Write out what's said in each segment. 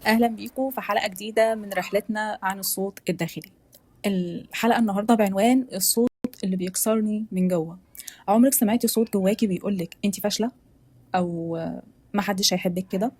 أهلا بيكم في حلقة جديدة من رحلتنا عن الصوت الداخلي. الحلقة النهاردة بعنوان الصوت اللي بيكسرني من جوه. عمرك سمعتي صوت جواكي بيقولك انتي فاشلة أو محدش هيحبك كده؟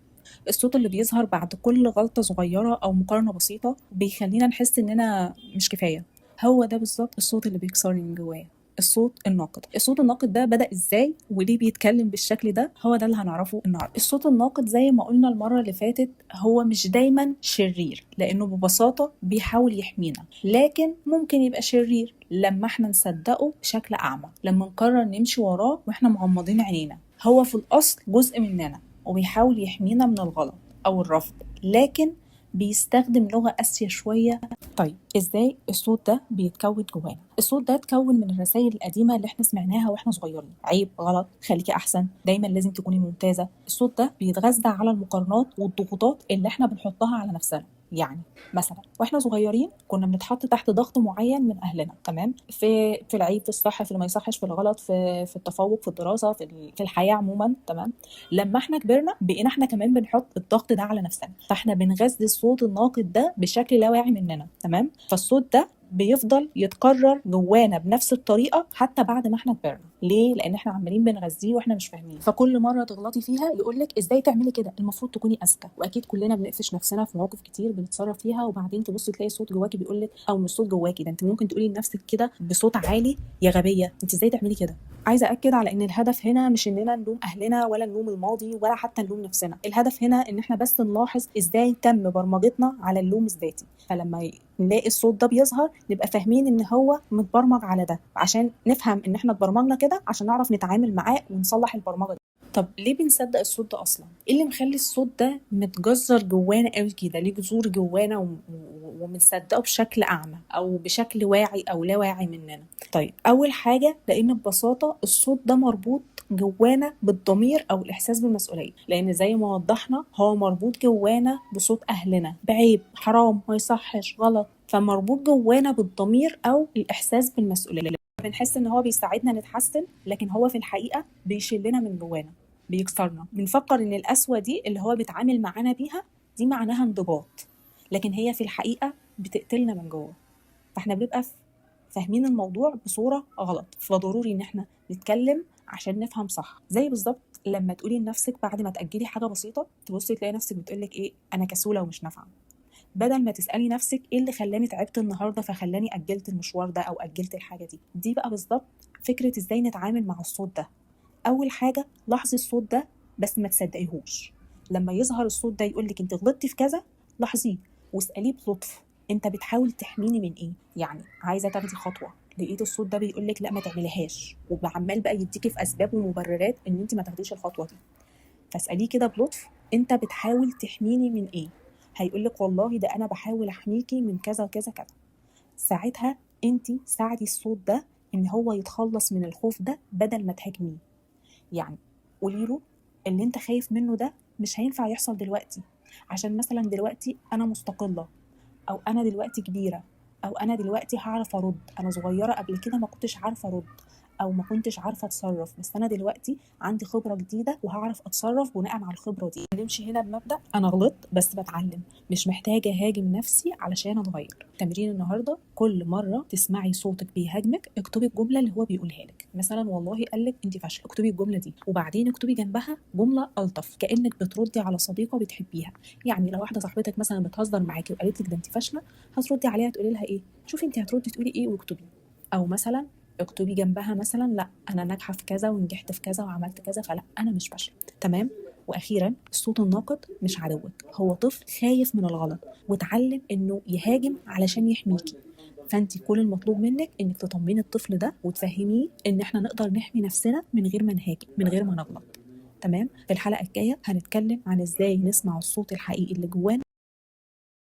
الصوت اللي بيظهر بعد كل غلطة صغيرة أو مقارنة بسيطة بيخلينا نحس إننا مش كفاية. هو ده بالظبط الصوت اللي بيكسرني من جوايا. الصوت الناقد ده بدأ ازاي وليه بيتكلم بالشكل ده؟ هو ده اللي هنعرفه النهارده. الصوت الناقد زي ما قلنا المرة اللي فاتت هو مش دايما شرير، لأنه ببساطة بيحاول يحمينا، لكن ممكن يبقى شرير لما احنا نصدقه بشكل أعمى، لما نقرر نمشي وراه واحنا مغمضين عينينا. هو في الأصل جزء مننا وبيحاول يحمينا من الغلط أو الرفض، لكن بيستخدم لغة قاسية شوية. طيب ازاي الصوت ده بيتكون جوانا؟ الصوت ده اتكون من الرسائل القديمة اللي احنا سمعناها واحنا صغيرين: عيب، غلط، خليكي احسن، دايما لازم تكوني ممتازة. الصوت ده بيتغذى على المقارنات والضغوطات اللي احنا بنحطها على نفسنا. يعني مثلا واحنا صغيرين كنا بنتحط تحت ضغط معين من اهلنا، تمام، في العيب، في الصح، في اللي ما يصحش، في الغلط، في التفوق، في الدراسه، في الحياه عموما، تمام. لما احنا كبرنا بقينا احنا كمان بنحط الضغط ده على نفسنا، فاحنا بنغذي الصوت الناقد ده بشكل لا واعي مننا، تمام. فالصوت ده بيفضل يتكرر جوانا بنفس الطريقه حتى بعد ما احنا كبرنا. ليه؟ لان احنا عمالين بنغذيه واحنا مش فاهمين. فكل مره تغلطي فيها يقولك ازاي تعملي كده، المفروض تكوني اذكى. واكيد كلنا بنقفش نفسنا في مواقف كتير بنتصرف فيها، وبعدين تبصي تلاقي صوت جواكي بيقولك، او مش صوت جواكي ده، انت ممكن تقولي لنفسك كده بصوت عالي: يا غبيه، انت ازاي تعملي كده. عايزه اكد على ان الهدف هنا مش اننا نلوم اهلنا ولا نلوم الماضي ولا حتى نلوم نفسنا. الهدف هنا ان احنا بس نلاحظ ازاي تم برمجتنا على اللوم الذاتي. فلما نلاقي الصوت ده بيظهر نبقى فاهمين ان هو متبرمج على ده، عشان نفهم ان احنا اتبرمجنا كده عشان نعرف نتعامل معاه ونصلح البرمجه دي. طب ليه بنصدق الصوت ده اصلا؟ ايه اللي مخلي الصوت ده متجذر جوانا قوي كده؟ ليه جذور جوانا وبنصدقه بشكل اعمى او بشكل واعي او لا واعي مننا؟ طيب اول حاجه لان ببساطه الصوت ده مربوط جوانا بالضمير او الاحساس بالمسؤوليه، لان زي ما وضحنا هو مربوط جوانا بصوت اهلنا بعيب، حرام، ما يصحش، غلط. فمربوط جوانا بالضمير او الاحساس بالمسؤوليه. بنحس ان هو بيساعدنا نتحسن، لكن هو في الحقيقه بيشلنا من جوانا، بيكسرنا. بنفكر ان القسوه دي اللي هو بيتعامل معانا بيها دي معناها انضباط، لكن هي في الحقيقه بتقتلنا من جوه. فاحنا بنبقى فاهمين الموضوع بصوره غلط، فضروري ان احنا نتكلم عشان نفهم صح. زي بالظبط لما تقولي لنفسك بعد ما تاجلي حاجه بسيطه، تبصي تلاقي نفسك بتقولك ايه: انا كسوله ومش نافعه، بدل ما تسالي نفسك ايه اللي خلاني تعبت النهارده فخلاني اجلت المشوار ده او اجلت الحاجه دي. دي بقى بالظبط فكره ازاي نتعامل مع الصوت ده. اول حاجه لاحظي الصوت ده بس ما تصدقيهوش. لما يظهر الصوت ده يقولك انت غلطتي في كذا، لاحظيه واساليه بلطف: انت بتحاول تحميني من ايه؟ يعني عايزه تاخدي خطوه، لقيت الصوت ده بيقولك لا ما تعمليهاش، وعمال بقى يديكي في اسباب ومبررات ان انت ما تاخديش الخطوه دي، فاساليه كده بلطف: انت بتحاول تحميني من ايه؟ هيقولك والله ده انا بحاول احميكي من كذا كذا كذا. ساعتها انت ساعدي الصوت ده ان هو يتخلص من الخوف ده بدل ما تهاجميه. يعني قولي له اللي انت خايف منه ده مش هينفع يحصل دلوقتي، عشان مثلا دلوقتي انا مستقلة، او انا دلوقتي كبيرة، او انا دلوقتي هعرف ارد. انا صغيرة قبل كده ما كنتش عارفة ارد او ما كنتش عارفة اتصرف، بس انا دلوقتي عندي خبرة جديدة وهعرف اتصرف بناء على الخبرة دي. نمشي هنا بمبدأ انا غلطت بس بتعلم، مش محتاجة اهاجم نفسي علشان اتغير. تمرين النهاردة: كل مرة تسمعي صوتك بيهاجمك اكتبي الجملة اللي هو بيقولها لك. مثلا والله قالك انت فاشلة، اكتبي الجملة دي وبعدين اكتبي جنبها جملة ألطف كأنك بتردي على صديقة بتحبيها. يعني لو واحدة صاحبتك مثلا بتهزر معاكي وقالت لك ده انت فاشلة، هتردي عليها تقولي لها ايه؟ شوفي انت هتردي تقولي ايه واكتبي. او مثلا اكتبي جنبها مثلا: لا انا ناجحه في كذا ونجحت في كذا وعملت كذا، فلا انا مش فاشله، تمام. واخيرا الصوت الناقد مش عدوك، هو طفل خايف من الغلط وتعلم انه يهاجم علشان يحميكي. فانت كل المطلوب منك انك تطمني الطفل ده وتفهميه ان احنا نقدر نحمي نفسنا من غير ما نهاجم، من غير ما نغلط، تمام. في الحلقه الجايه هنتكلم عن ازاي نسمع الصوت الحقيقي اللي جوانا